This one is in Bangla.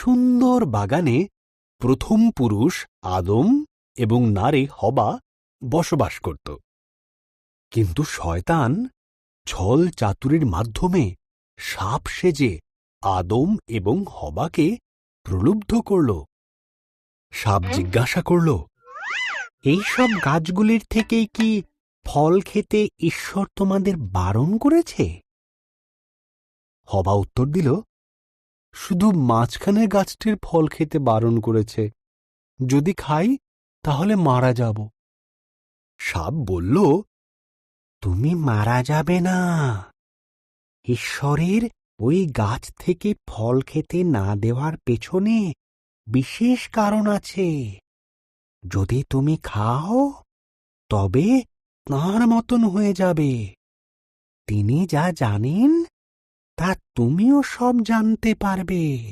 সুন্দর বাগানে প্রথম পুরুষ আদম এবং নারী হবা বসবাস করত। কিন্তু শয়তান ছল চাতুরির মাধ্যমে সাপ সেজে আদম এবং হবাকে প্রলুব্ধ করল। সাপ জিজ্ঞাসা করল, এইসব গাছগুলির থেকেই কি ফল খেতে ঈশ্বর তোমাদের বারণ করেছে? হবা উত্তর দিল, শুধু মাঝখানের গাছটির ফল খেতে বারণ করেছে, যদি খাই তাহলে মারা যাব। সাপ বলল, তুমি মারা যাবে না। ঈশ্বরের ওই গাছ থেকে ফল খেতে না দেওয়ার পেছনে বিশেষ কারণ আছে। যদি তুমি খাও তবে তাঁর মতন হয়ে যাবে। তিনি যা জানেন তা তুমিও সব জানতে পারবে।